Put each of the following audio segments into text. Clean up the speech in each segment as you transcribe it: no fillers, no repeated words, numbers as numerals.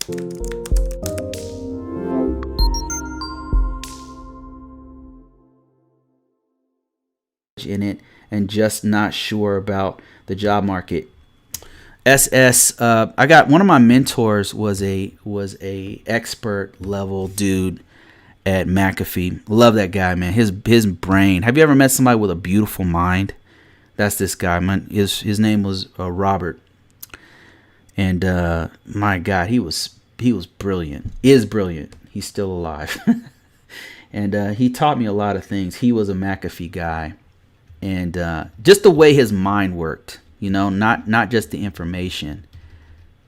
In it and just not sure about the job market. I got one of my mentors was a expert level dude at McAfee. Love that guy, man. His brain. Have you ever met somebody with a beautiful mind? That's this guy. His name was Robert, and my God, he was brilliant. Is brilliant. He's still alive, and he taught me a lot of things. He was a McAfee guy, and just the way his mind worked. Not just the information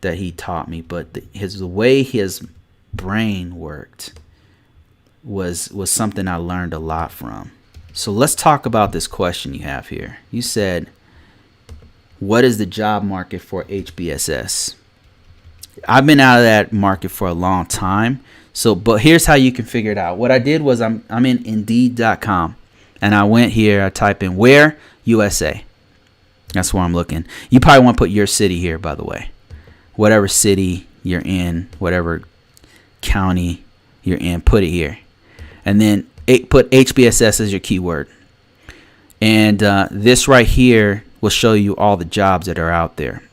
that he taught me, but the way his brain worked was something I learned a lot from. So let's talk about this question you have here. You said, what is the job market for HBSS? I've been out of that market for a long time. But here's how you can figure it out. What I did was I'm in Indeed.com, and I went here. I type in where USA. That's where I'm looking. You probably want to put your city here, by the way. Whatever city you're in, whatever county you're in, put it here. And then put HBSS as your keyword. And this right here will show you all the jobs that are out there.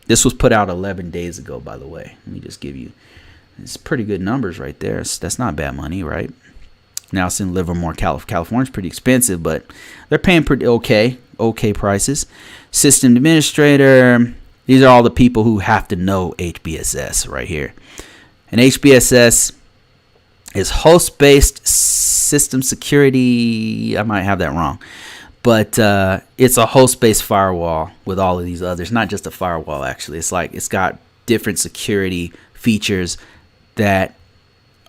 This was put out 11 days ago, by the way. Let me just give you, it's pretty good numbers right there. That's not bad money, right? Now it's in Livermore, California's pretty expensive, but they're paying pretty okay prices. System administrator. These are all the people who have to know HBSS right here. And HBSS is host-based system security. I might have that wrong, but it's a host-based firewall with all of these others. Not just a firewall, actually. It's got different security features that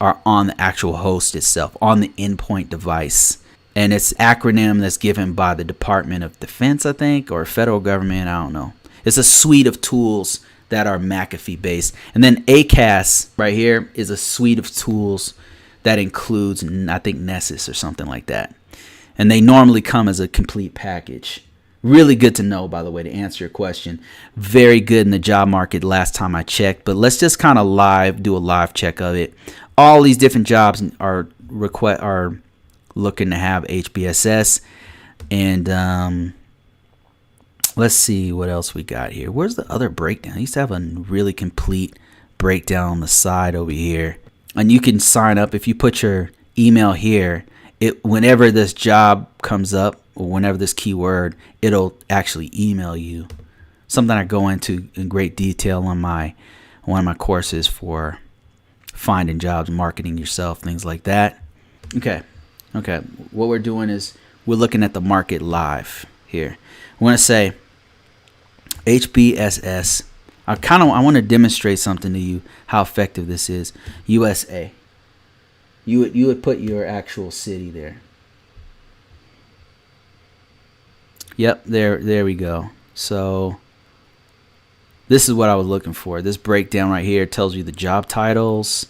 are on the actual host itself, on the endpoint device. And it's acronym that's given by the Department of Defense, I think, or federal government. I don't know. It's a suite of tools that are McAfee based. And then ACAS right here is a suite of tools that includes, I think, Nessus or something like that. And they normally come as a complete package. Really good to know, by the way, to answer your question. Very good in the job market last time I checked. But let's just kind of do a live check of it. All these different jobs are looking to have HBSS. And let's see what else we got here. Where's the other breakdown? I used to have a really complete breakdown on the side over here. And you can sign up if you put your email here. Whenever this job comes up, or whenever this keyword, it'll actually email you. Something I go into in great detail on one of my courses for finding jobs, marketing yourself, things like that. Okay. What we're doing is we're looking at the market live here. I want to say HBSS. I want to demonstrate something to you how effective this is. USA. You would put your actual city there. Yep, there we go. So this is what I was looking for. This breakdown right here tells you the job titles.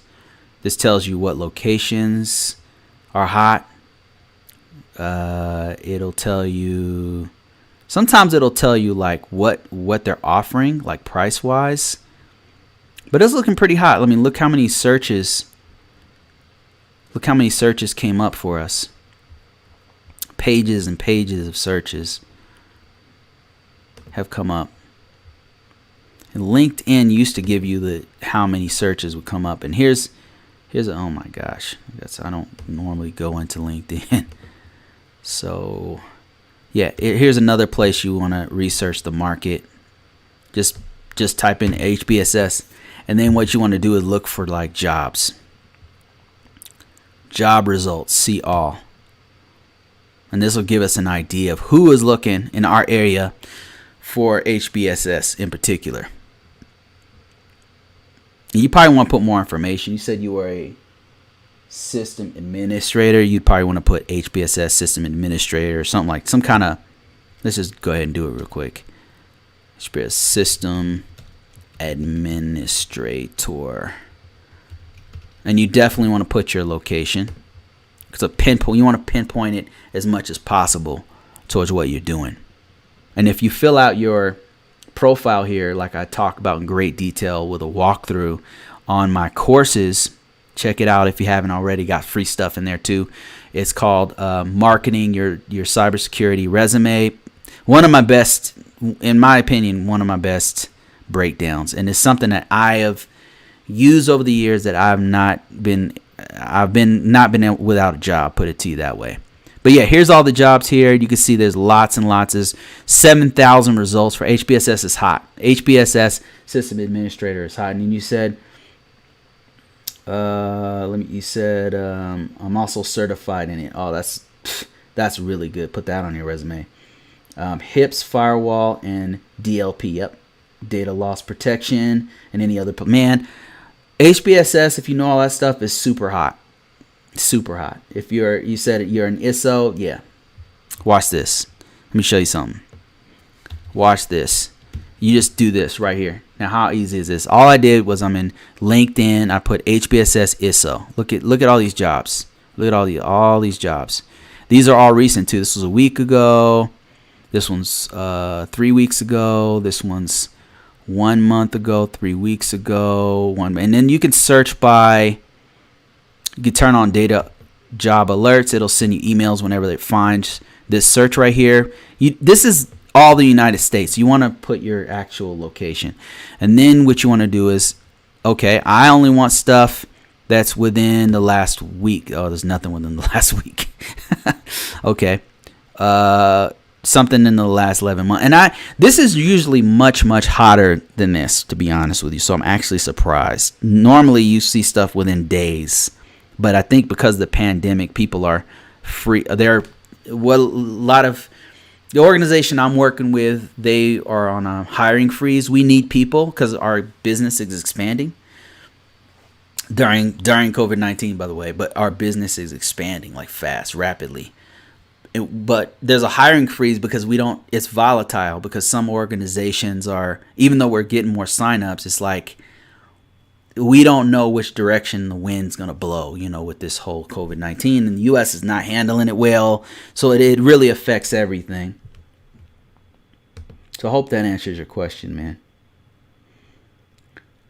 This tells you what locations are hot. It'll tell you, sometimes it'll tell you like what they're offering, like price wise. But it's looking pretty hot. I mean, look how many searches came up for us. Pages and pages of searches have come up. And LinkedIn used to give you how many searches would come up. And here's oh my gosh, I don't normally go into LinkedIn. So yeah, here's another place you want to research the market. Just type in HBSS, and then what you want to do is look for like jobs. Job results, see all. And this will give us an idea of who is looking in our area for HBSS in particular. You probably want to put more information. You said you were a system administrator. You'd probably want to put HBSS system administrator or something like some kind of. Let's just go ahead and do it real quick. HBSS system administrator. And you definitely want to put your location. Because you want to pinpoint it as much as possible towards what you're doing. And if you fill out your profile here, like I talk about in great detail with a walkthrough on my courses. Check it out if you haven't already. Got free stuff in there too. It's called Marketing Your Cybersecurity Resume. One of my best, in my opinion, one of my best breakdowns, and it's something that I have used over the years that I've not been without a job. Put it to you that way. But yeah, here's all the jobs here. You can see there's lots and lots. There's 7,000 results for HBSS is hot. HBSS System Administrator is hot. And then you said, I'm also certified in it. Oh, that's really good. Put that on your resume. HIPS, firewall, and DLP. Yep, data loss protection, and any other. Man, HBSS, if you know all that stuff, is super hot. Super hot. If you said you're an ISO, yeah. Watch this. Let me show you something. Watch this. You just do this right here. Now, how easy is this? All I did was I'm in LinkedIn. I put HBSS ISO. Look at all these jobs. Look at all these jobs. These are all recent too. This was a week ago. This one's 3 weeks ago. This one's 1 month ago. 3 weeks ago. And then you can search by. You can turn on data job alerts. It'll send you emails whenever it finds this search right here. This is all the United States. You want to put your actual location. And then what you want to do is, okay, I only want stuff that's within the last week. Oh, there's nothing within the last week. Okay. Something in the last 11 months. And this is usually much, much hotter than this, to be honest with you. So I'm actually surprised. Normally you see stuff within days. But I think because of the pandemic, people are free. A lot of the organization I'm working with, they are on a hiring freeze. We need people because our business is expanding during COVID-19, by the way. But our business is expanding like fast, rapidly. But there's a hiring freeze because it's volatile because some organizations are, even though we're getting more signups, it's like, we don't know which direction the wind's going to blow, with this whole COVID-19. And the U.S. is not handling it well. So it really affects everything. So I hope that answers your question, man.